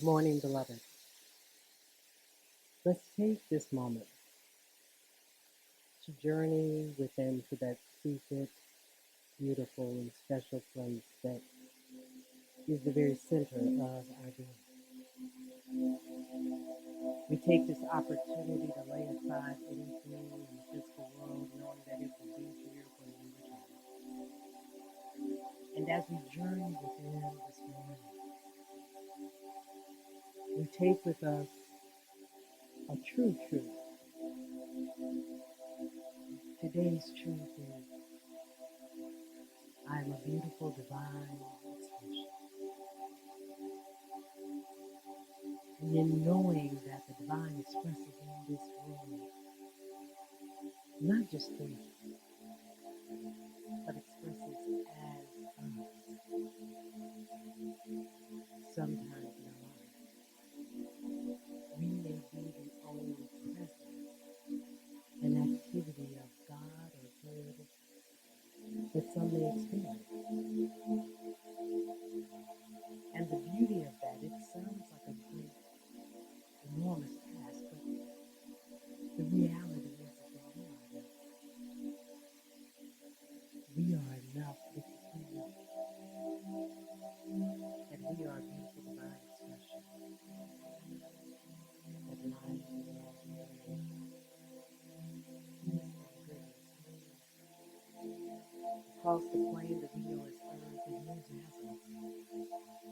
Morning, beloved. Let's take this moment to journey within to that secret, beautiful, and special place that is the very center of our being. We take this opportunity to lay aside anything in the physical world, knowing that it will be here when we return. And as we journey within this morning, we take with us a true truth. Today's truth is, I am a beautiful divine expression. And in knowing that the divine expresses in this world, not just through but expresses as us, sometimes in our lives, we may be the only presence and activity of God or good that some may experience. And the beauty of that, it sounds like a great, enormous task, but the reality is that we are enough because we know that we are a beautiful divine expression that lies in love and grace, peace and goodness, across the plane that we know as earth, and moves as us,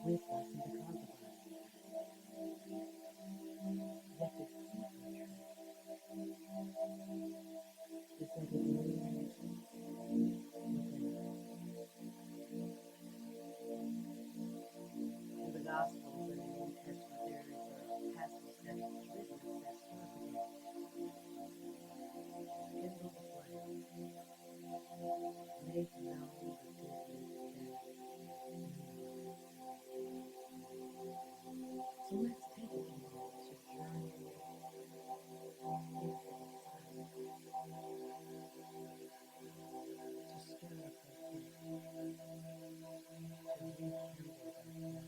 with us, and because of us. Yet the secret truth is that it lives within us. In the Gospels and the New Testament, there is a passage that is written that says, "Start within, kindle the flame, make known the goodness that you are." So let's take a few moments to journey into the silence, to stir up our faith, to rekindle that flame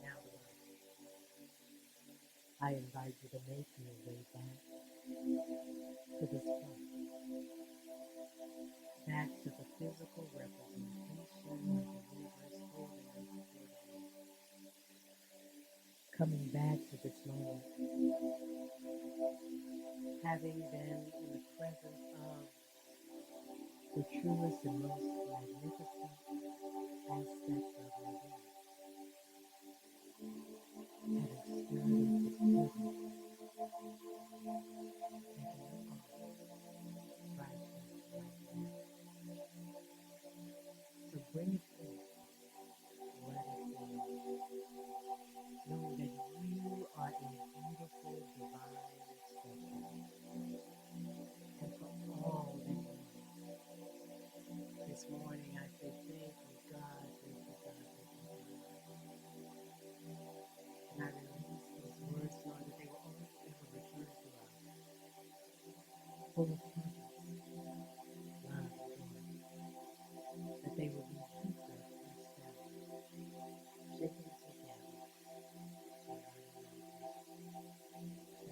Now, I invite you to make your way back to this place, back to the physical representation of the universe holding us before you. Coming back to this moment, having been in the presence of the truest and most magnificent aspect of your being, having experienced its goodness, taking it all right here, right now. So bring it forth, let it flow, knowing that you are a beautiful divine expression, and for all that you are. This morning I say thank you, God, thank you, God, thank you, God. And I release these words, Lord, that they will only ever return to us, full of purpose, love, and joy, that they will be heaped up, pressed down, shaken together, and running over.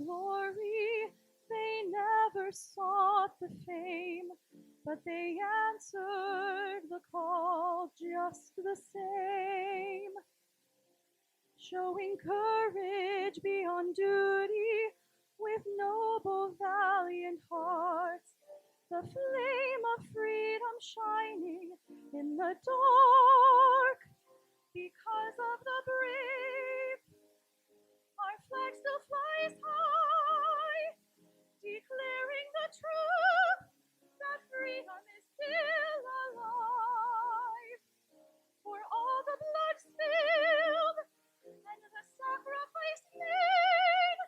glory, they never sought the fame, but they answered the call just the same. Showing courage beyond duty with noble, valiant hearts, the flame of freedom shining in the dark. Because of the brave, our flag still flies high, declaring the truth that freedom is still alive. For all the blood spilled and the sacrifice made,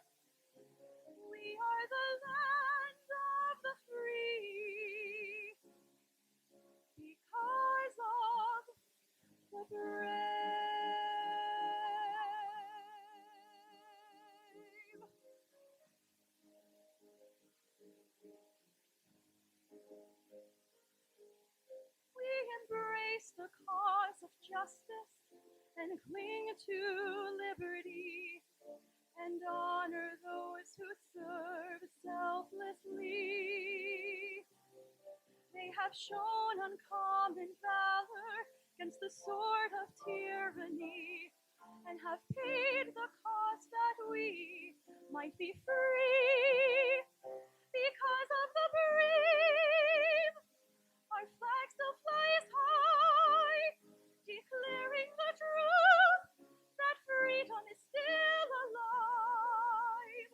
we are the land of the free because of the brave. We embrace the cause of justice and cling to liberty and honor those who serve selflessly. They have shown uncommon valor against the sword of tyranny and have paid the cost that we might be free. Because of the brave, our flag still flies high, declaring the truth that freedom is still alive.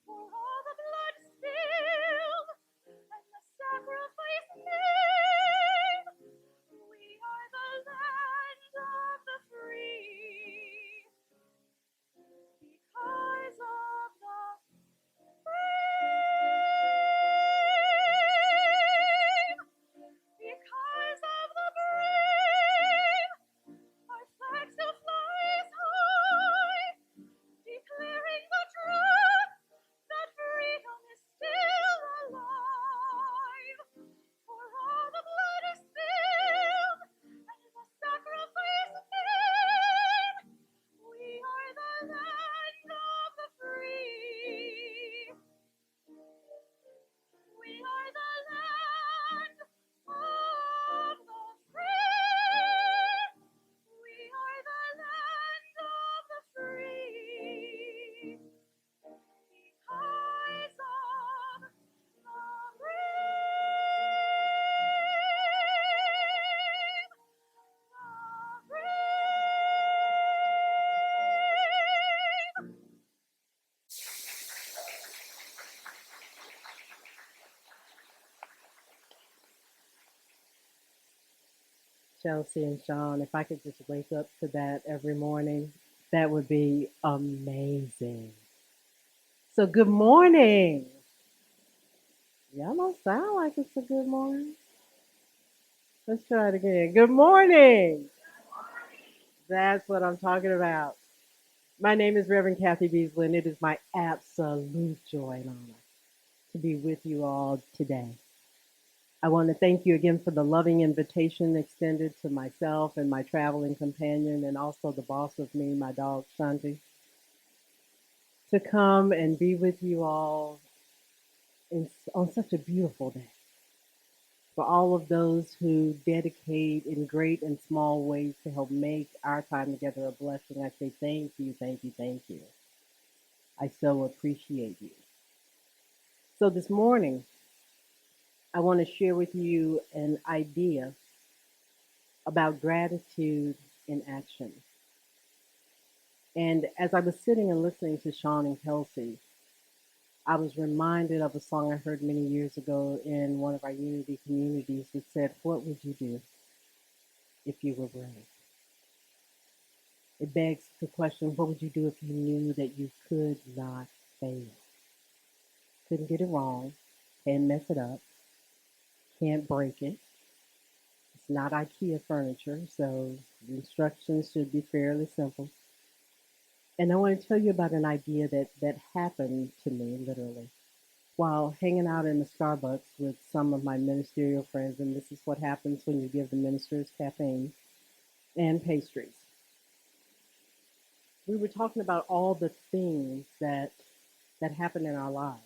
For all the blood spilled and the sacrifice made, we are the land of the free because of the brave. Because of the brave, our flag still flies high, declaring the truth that freedom is still alive. For all the blood is spilled and the sacrifice made, we are the land of the free. We are the land of the free. We are the land of the free because of the brave. The brave. Chelsea and Sean, if I could just wake up to that every morning, that would be amazing. So, good morning. Y'all don't sound like it's a good morning. Let's try it again. Good morning. That's what I'm talking about. My name is Reverend Kathy Beasley, and it is my absolute joy and honor to be with you all today. I want to thank you again for the loving invitation extended to myself and my traveling companion, and also the boss of me, my dog Shanti, to come and be with you all on such a beautiful day. For all of those who dedicate in great and small ways to help make our time together a blessing, I say thank you, thank you, thank you. I so appreciate you. So this morning, I want to share with you an idea about gratitude in action. And as I was sitting and listening to Sean and Kelsey, I was reminded of a song I heard many years ago in one of our unity communities that said, "What would you do if you were brave?" It begs the question, what would you do if you knew that you could not fail? Couldn't get it wrong, can't mess it up, can't break it. It's not IKEA furniture, so the instructions should be fairly simple. And I want to tell you about an idea that happened to me literally while hanging out in the Starbucks with some of my ministerial friends. And this is what happens when you give the ministers caffeine and pastries. We were talking about all the things that that happen in our lives,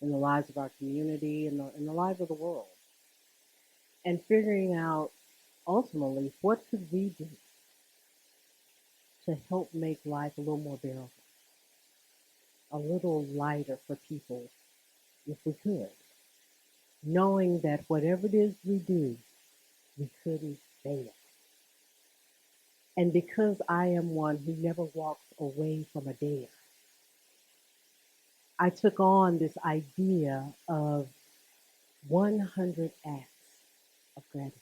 in the lives of our community, in the lives of the world, and figuring out ultimately what could we do to help make life a little more bearable, a little lighter for people if we could, knowing that whatever it is we do, we couldn't fail. And because I am one who never walks away from a dare, I took on this idea of 100 acts of gratitude,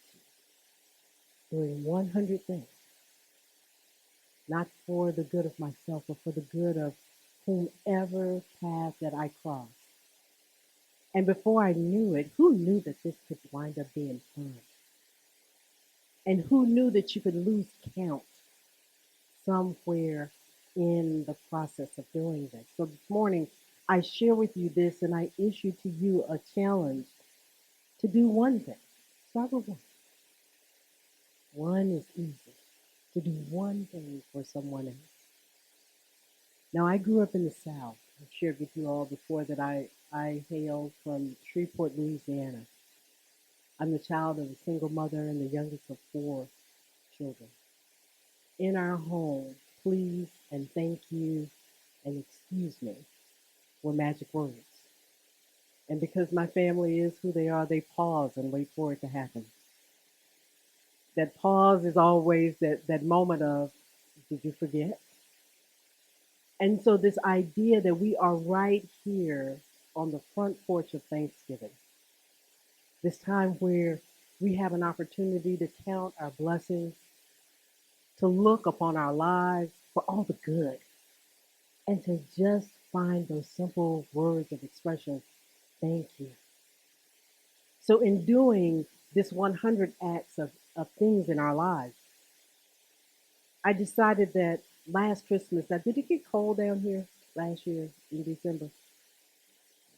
doing 100 things, not for the good of myself, but for the good of whomever path that I cross. And before I knew it, who knew that this could wind up being fun? And who knew that you could lose count somewhere in the process of doing this? So this morning, I share with you this and I issue to you a challenge to do one thing. Start with one. One is easy. To do one thing for someone else. Now, I grew up in the South. I've shared with you all before that I hail from Shreveport, Louisiana. I'm the child of a single mother and the youngest of four children. In our home, please and thank you and excuse me were magic words. And because my family is who they are, they pause and wait for it to happen. That pause is always that moment of, did you forget? And so, this idea that we are right here on the front porch of Thanksgiving, this time where we have an opportunity to count our blessings, to look upon our lives for all the good, and to just find those simple words of expression, thank you. So, in doing this 100 acts of things in our lives, I decided that last Christmas, now, did it get cold down here last year in December?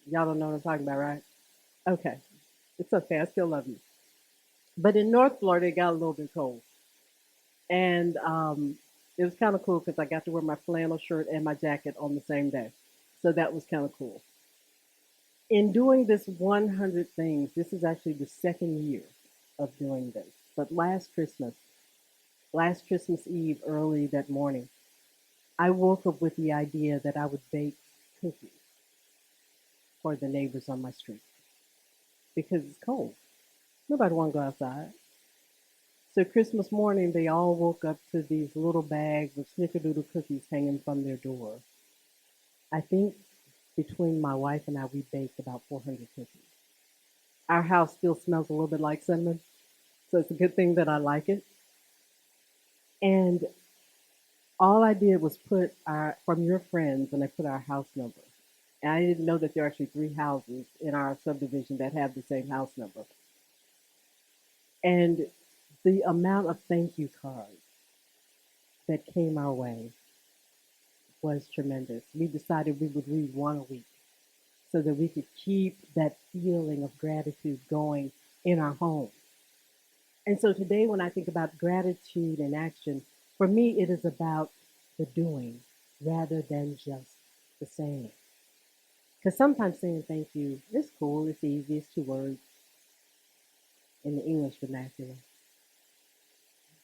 Y'all don't know what I'm talking about, right? Okay. It's okay. I still love you. But in North Florida, it got a little bit cold. And it was kind of cool because I got to wear my flannel shirt and my jacket on the same day. So that was kind of cool. In doing this 100 things, this is actually the second year of doing this. But last Christmas Eve, early that morning, I woke up with the idea that I would bake cookies for the neighbors on my street because it's cold. Nobody want to go outside. So Christmas morning, they all woke up to these little bags of snickerdoodle cookies hanging from their door. I think between my wife and I, we baked about 400 cookies. Our house still smells a little bit like cinnamon, so it's a good thing that I like it. And all I did was put our from your friends, and I put our house number. And I didn't know that there are actually three houses in our subdivision that have the same house number. And the amount of thank you cards that came our way was tremendous. We decided we would read one a week so that we could keep that feeling of gratitude going in our home. And so today, when I think about gratitude in action, for me, it is about the doing rather than just the saying. Because sometimes saying thank you is cool, it's easy, it's two words in the English vernacular.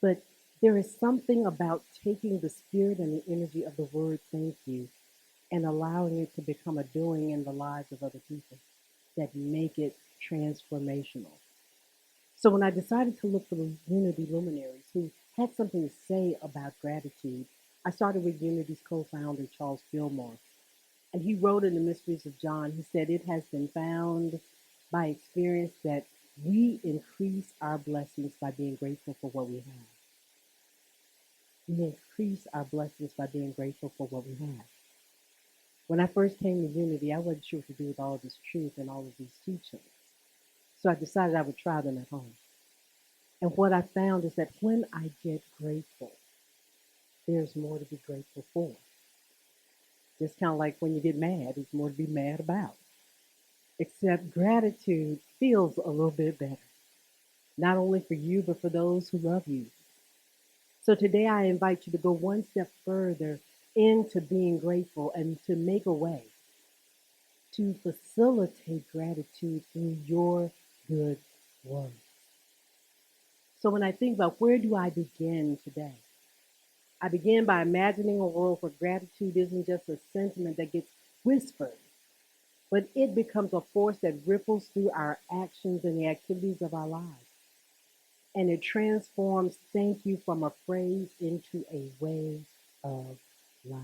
But there is something about taking the spirit and the energy of the word thank you and allowing it to become a doing in the lives of other people that make it transformational. So when I decided to look for the Unity luminaries who had something to say about gratitude, I started with Unity's co-founder, Charles Fillmore. And he wrote in the Mysteries of John, he said, it has been found by experience that we increase our blessings by being grateful for what we have. We increase our blessings by being grateful for what we have. When I first came to Unity, I wasn't sure what to do with all this truth and all of these teachings. So I decided I would try them at home. And what I found is that when I get grateful, there's more to be grateful for. Just kind of like when you get mad, there's more to be mad about. Except gratitude feels a little bit better, not only for you, but for those who love you. So today I invite you to go one step further into being grateful and to make a way. to facilitate gratitude through your good work. So when I think about where do I begin today, I begin by imagining a world where gratitude isn't just a sentiment that gets whispered, but it becomes a force that ripples through our actions and the activities of our lives. And it transforms thank you from a phrase into a way of life.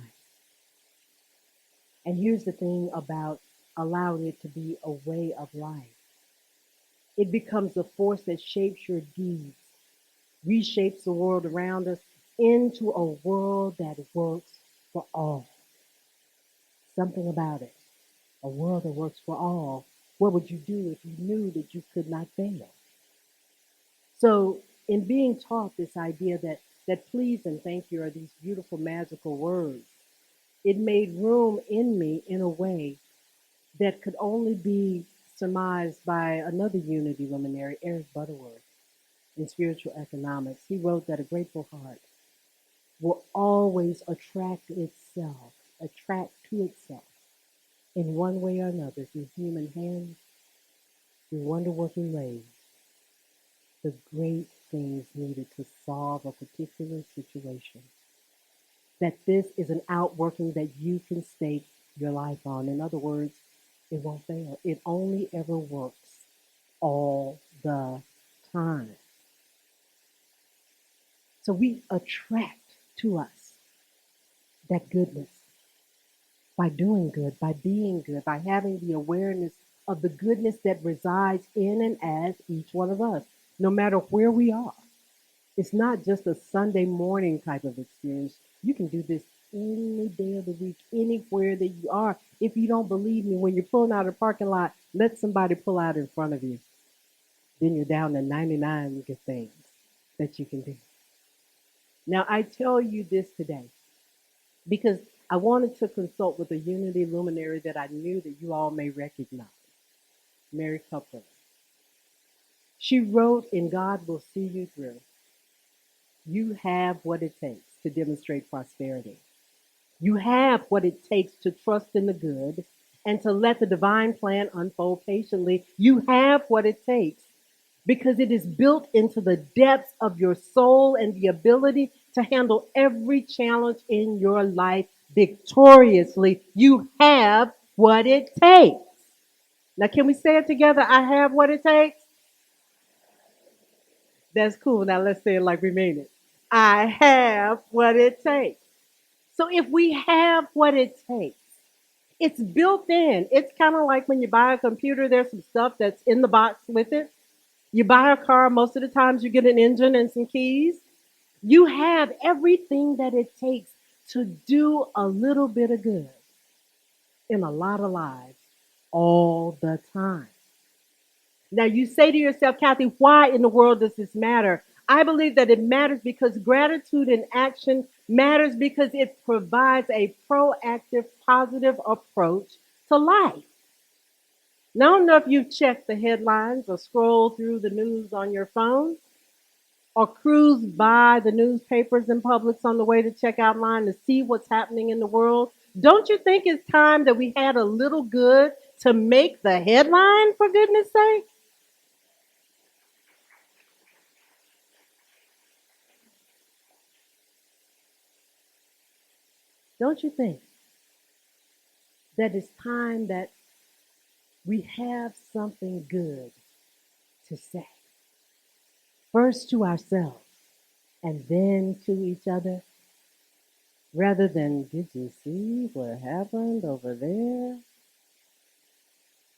And here's the thing about allowing it to be a way of life, it becomes a force that shapes your deeds, reshapes the world around us into a world that works for all. Something about it, a world that works for all. What would you do if you knew that you could not fail? So, in being taught this idea that please and thank you are these beautiful, magical words, it made room in me in a way that could only be surmised by another unity luminary, Eric Butterworth, in spiritual economics. He wrote that a grateful heart will always attract to itself in one way or another through human hands, through wonder working ways, the great things needed to solve a particular situation. That this is an outworking that you can stake your life on. In other words, it won't fail. It only ever works all the time. So we attract to us that goodness by doing good, by being good, by having the awareness of the goodness that resides in and as each one of us, no matter where we are. It's not just a Sunday morning type of experience. You can do this any day of the week, anywhere that you are. If you don't believe me, when you're pulling out of the parking lot, let somebody pull out in front of you. Then you're down to 99 good things that you can do. Now, I tell you this today because I wanted to consult with a unity luminary that I knew that you all may recognize, Mary Coupler. She wrote in God Will See You Through, you have what it takes to demonstrate prosperity. You have what it takes to trust in the good and to let the divine plan unfold patiently. You have what it takes because it is built into the depths of your soul and the ability to handle every challenge in your life victoriously. You have what it takes. Now, can we say it together? I have what it takes. That's cool. Now, let's say it like we mean it. I have what it takes. So, if we have what it takes, it's built in. It's kind of like when you buy a computer, there's some stuff that's in the box with it. You buy a car, most of the times you get an engine and some keys. You have everything that it takes to do a little bit of good in a lot of lives all the time. Now, you say to yourself, Kathy, why in the world does this matter? I believe that it matters because gratitude in action matters because it provides a proactive, positive approach to life. Now, I don't know if you've checked the headlines or scrolled through the news on your phone or cruised by the newspapers and Publix on the way to checkout line to see what's happening in the world. Don't you think it's time that we had a little good to make the headline, for goodness sake? Don't you think that it's time that we have something good to say? First to ourselves and then to each other, rather than, did you see what happened over there?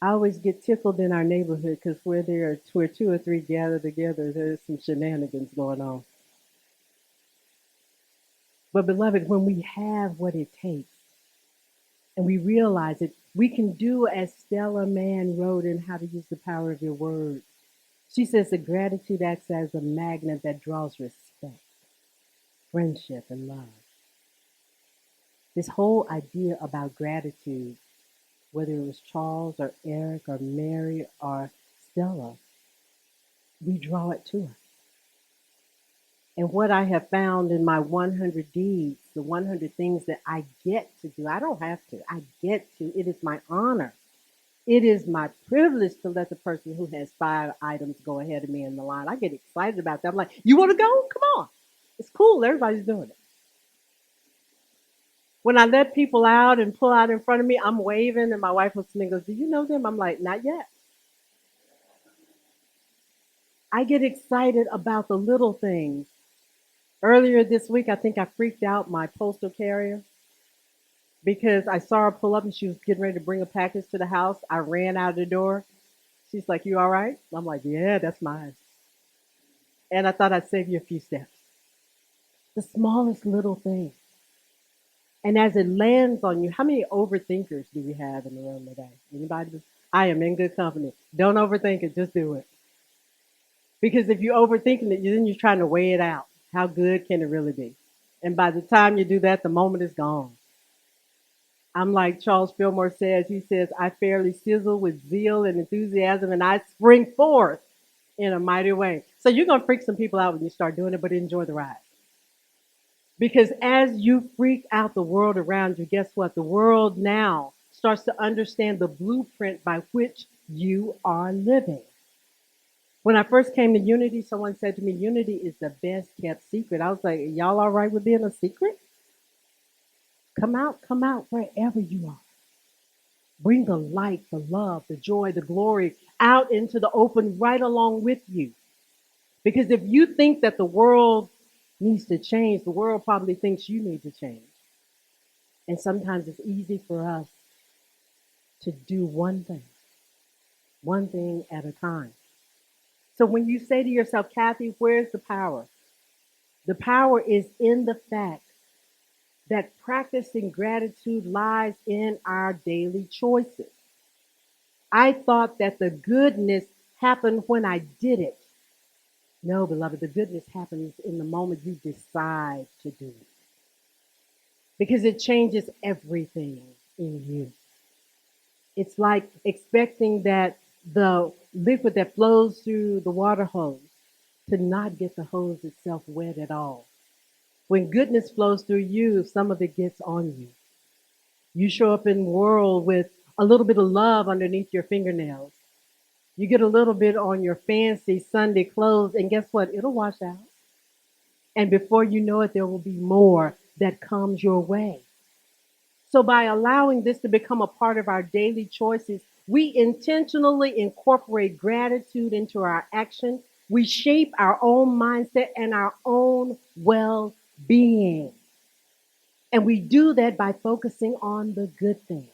I always get tickled in our neighborhood because where two or three gather together, there's some shenanigans going on. But beloved, when we have what it takes and we realize it, we can do as Stella Mann wrote in How to Use the Power of Your Words. She says that gratitude acts as a magnet that draws respect, friendship, and love. This whole idea about gratitude, whether it was Charles or Eric or Mary or Stella, we draw it to us. And what I have found in my 100 deeds, the 100 things that I get to do, I don't have to, I get to, it is my honor It is my privilege to let the person who has 5 items go ahead of me in the line. I get excited about that. I'm like, you want to go? Come on. It's cool. Everybody's doing it. When I let people out and pull out in front of me, I'm waving, and my wife looks at me and goes, do you know them? I'm like, not yet. I get excited about the little things. Earlier this week, I think I freaked out my postal carrier because I saw her pull up and she was getting ready to bring a package to the house. I ran out of the door. She's like, you all right? I'm like, yeah, that's mine. And I thought I'd save you a few steps. The smallest little thing. And as it lands on you, how many overthinkers do we have in the room today? Anybody? I am in good company. Don't overthink it, just do it. Because if you're overthinking it, then you're trying to weigh it out. How good can it really be? And by the time you do that, the moment is gone. I'm like Charles Fillmore says, he says, I fairly sizzle with zeal and enthusiasm and I spring forth in a mighty way. So you're going to freak some people out when you start doing it, but enjoy the ride. Because as you freak out the world around you, guess what? The world now starts to understand the blueprint by which you are living. When I first came to Unity, someone said to me, Unity is the best kept secret. I was like, y'all all right with being a secret? Come out wherever you are. Bring the light, the love, the joy, the glory out into the open right along with you. Because if you think that the world needs to change, the world probably thinks you need to change. And sometimes it's easy for us to do one thing at a time. So when you say to yourself, Kathy, where's the power? The power is in the fact that practicing gratitude lies in our daily choices. I thought that the goodness happened when I did it. No, beloved, the goodness happens in the moment you decide to do it because it changes everything in you. It's like expecting that the liquid that flows through the water hose to not get the hose itself wet at all. When goodness flows through you, some of it gets on you. You show up in the world with a little bit of love underneath your fingernails. You get a little bit on your fancy Sunday clothes, and guess what? It'll wash out. And before you know it, there will be more that comes your way. So, by allowing this to become a part of our daily choices, we intentionally incorporate gratitude into our action. We shape our own mindset and our own well being. And we do that by focusing on the good things.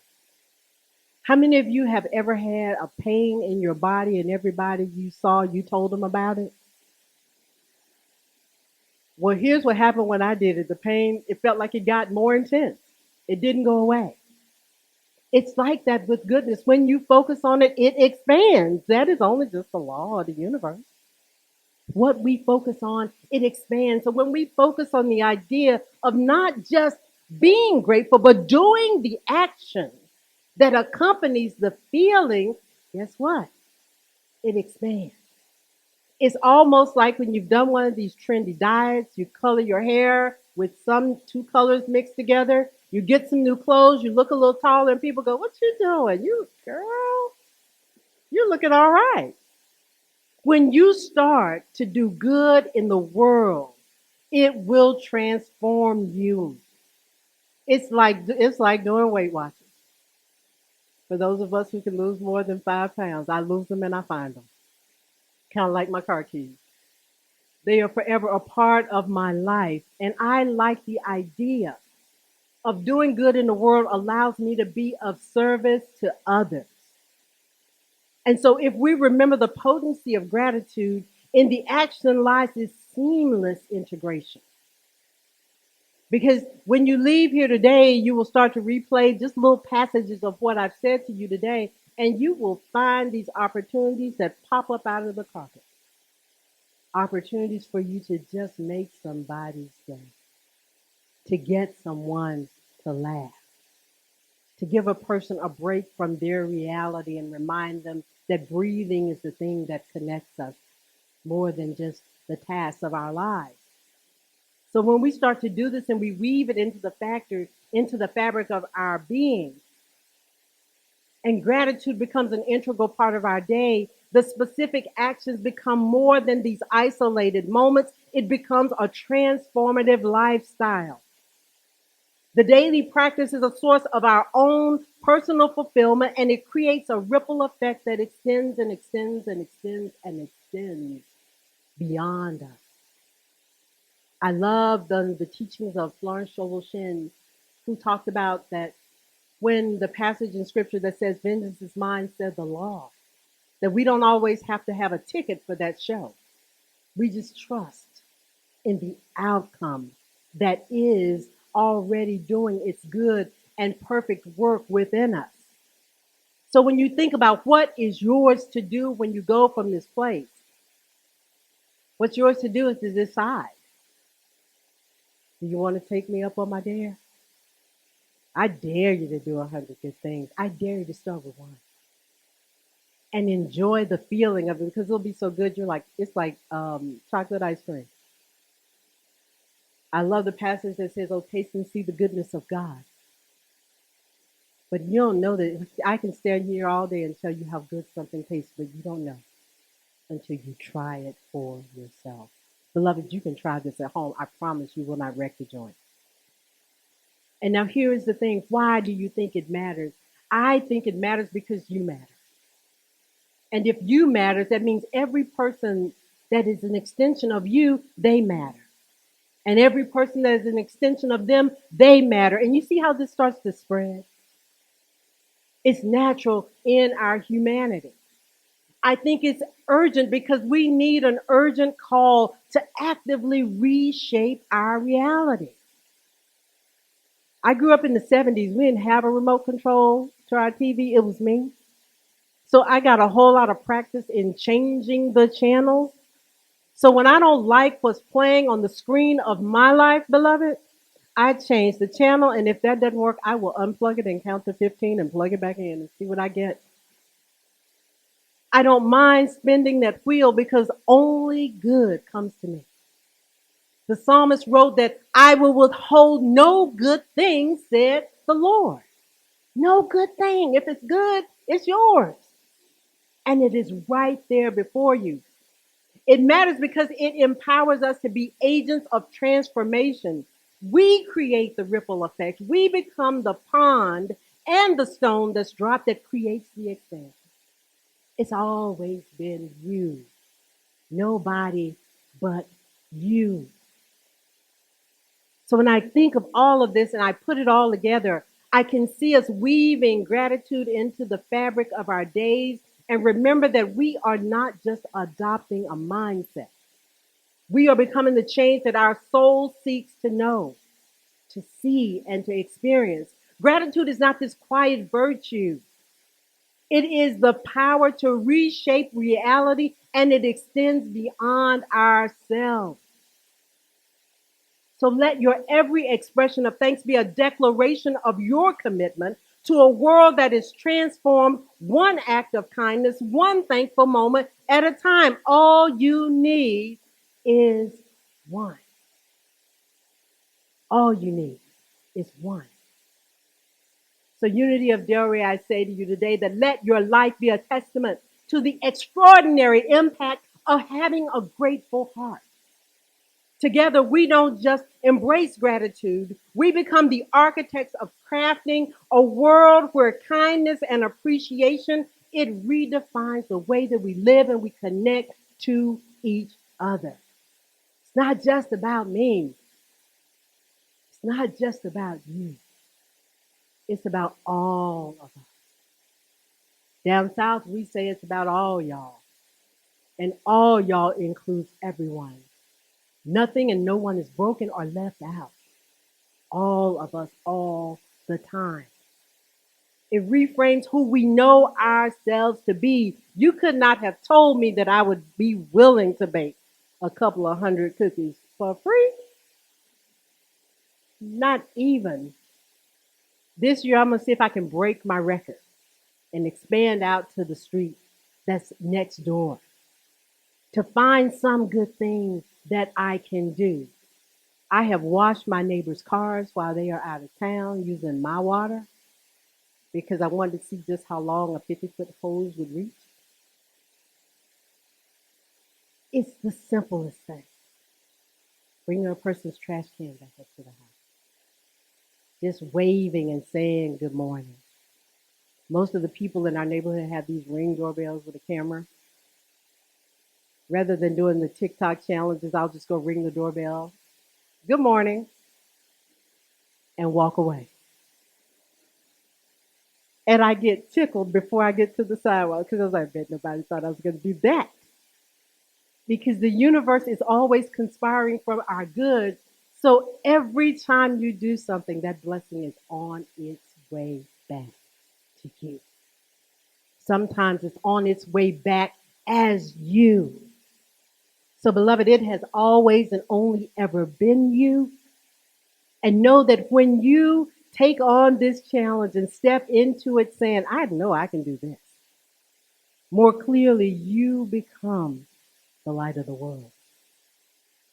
How many of you have ever had a pain in your body and everybody you saw, you told them about it? Well, here's what happened when I did it. The pain, it felt like it got more intense. It didn't go away. It's like that with goodness. When you focus on it, it expands. That is only just the law of the universe. What we focus on, it expands. So when we focus on the idea of not just being grateful, but doing the action that accompanies the feeling, guess what? It expands. It's almost like when you've done one of these trendy diets, you color your hair with some two colors mixed together, you get some new clothes, you look a little taller, and people go, what you doing? You girl, you're looking all right. When you start to do good in the world, it will transform you. It's like doing Weight Watchers. For those of us who can lose more than 5 pounds, I lose them and I find them. Kind of like my car keys. They are forever a part of my life. And I like the idea of doing good in the world allows me to be of service to others. And so if we remember the potency of gratitude, in the action lies this seamless integration. Because when you leave here today, you will start to replay just little passages of what I've said to you today, and you will find these opportunities that pop up out of the carpet. Opportunities for you to just make somebody's day, to get someone to laugh, to give a person a break from their reality and remind them that breathing is the thing that connects us more than just the tasks of our lives. So when we start to do this and we weave it into the fabric of our being, and gratitude becomes an integral part of our day, the specific actions become more than these isolated moments. It becomes a transformative lifestyle. The daily practice is a source of our own personal fulfillment, and it creates a ripple effect that extends and extends and extends and extends beyond us. I love the teachings of Florence Scovel Shinn, who talked about that when the passage in scripture that says, "Vengeance is mine," said the law, that we don't always have to have a ticket for that show. We just trust in the outcome that is already doing its good and perfect work within us. So when you think about what is yours to do when you go from this place, what's yours to do is to decide, do you want to take me up on my dare? I dare you to do 100 good things. I dare you to start with one and enjoy the feeling of it because it'll be so good. You're like, it's like chocolate ice cream. I love the passage that says, "Oh, taste and see the goodness of God." But you don't know that. I can stand here all day and tell you how good something tastes, but you don't know until you try it for yourself. Beloved, you can try this at home. I promise you will not wreck the joint. And now here is the thing. Why do you think it matters? I think it matters because you matter. And if you matter, that means every person that is an extension of you, they matter. And every person that is an extension of them, they matter. And you see how this starts to spread? It's natural in our humanity. I think it's urgent because we need an urgent call to actively reshape our reality. I grew up in the 70s. We didn't have a remote control to our TV. It was me. So I got a whole lot of practice in changing the channels. So when I don't like what's playing on the screen of my life, beloved, I change the channel. And if that doesn't work, I will unplug it and count to 15 and plug it back in and see what I get. I don't mind spinning that wheel because only good comes to me. The psalmist wrote that I will withhold no good thing, said the Lord. No good thing. If it's good, it's yours. And it is right there before you. It matters because it empowers us to be agents of transformation. We create the ripple effect. We become the pond and the stone that's dropped that creates the expansion. It's always been you. Nobody but you. So when I think of all of this and I put it all together, I can see us weaving gratitude into the fabric of our days and remember that we are not just adopting a mindset. We are becoming the change that our soul seeks to know, to see, and to experience. Gratitude is not this quiet virtue. It is the power to reshape reality and it extends beyond ourselves. So let your every expression of thanks be a declaration of your commitment to a world that is transformed one act of kindness, one thankful moment at a time. All you need is one. All you need is one. So, Unity of Delray, I say to you today that let your life be a testament to the extraordinary impact of having a grateful heart. Together, we don't just embrace gratitude, we become the architects of crafting a world where kindness and appreciation, it redefines the way that we live and we connect to each other. It's not just about me. It's not just about you. It's about all of us. Down south, we say it's about all y'all. And all y'all includes everyone. Nothing and no one is broken or left out. All of us, all the time. It reframes who we know ourselves to be. You could not have told me that I would be willing to bake a couple of hundred cookies for free. Not even. This year, I'm going to see if I can break my record and expand out to the street that's next door to find some good thing that I can do. I have washed my neighbors' cars while they are out of town using my water. because I wanted to see just how long a 50-foot hose would reach. It's the simplest thing. Bringing a person's trash can back up to the house. Just waving and saying good morning. Most of the people in our neighborhood have these Ring doorbells with a camera. Rather than doing the TikTok challenges, I'll just go ring the doorbell. Good morning, and walk away. And I get tickled before I get to the sidewalk because I was like, I bet nobody thought I was going to do that. Because the universe is always conspiring for our good. So every time you do something, that blessing is on its way back to you. Sometimes it's on its way back as you. So, beloved, it has always and only ever been you. And know that when you take on this challenge and step into it saying, I know I can do this, more clearly, you become the light of the world,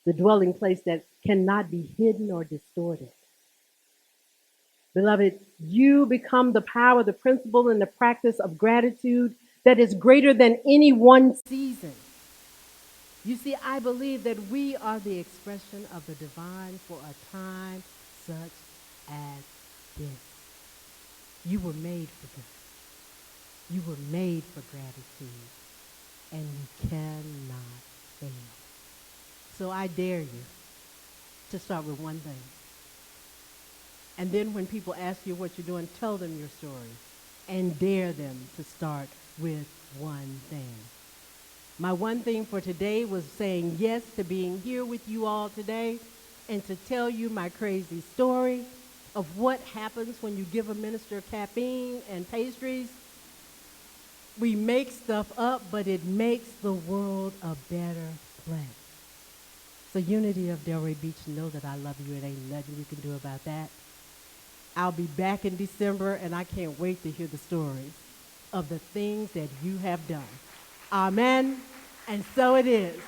the dwelling place that cannot be hidden or distorted. Beloved, you become the power, the principle, and the practice of gratitude that is greater than any one season. You see, I believe that we are the expression of the divine for a time such as this. You were made for this. You were made for gratitude, and you cannot fail. So I dare you to start with one thing. And then when people ask you what you're doing, tell them your story and dare them to start with one thing. My one thing for today was saying yes to being here with you all today and to tell you my crazy story of what happens when you give a minister caffeine and pastries. We make stuff up, but it makes the world a better place. So Unity of Delray Beach, know that I love you. It ain't nothing you can do about that. I'll be back in December, and I can't wait to hear the stories of the things that you have done. Amen. And so it is.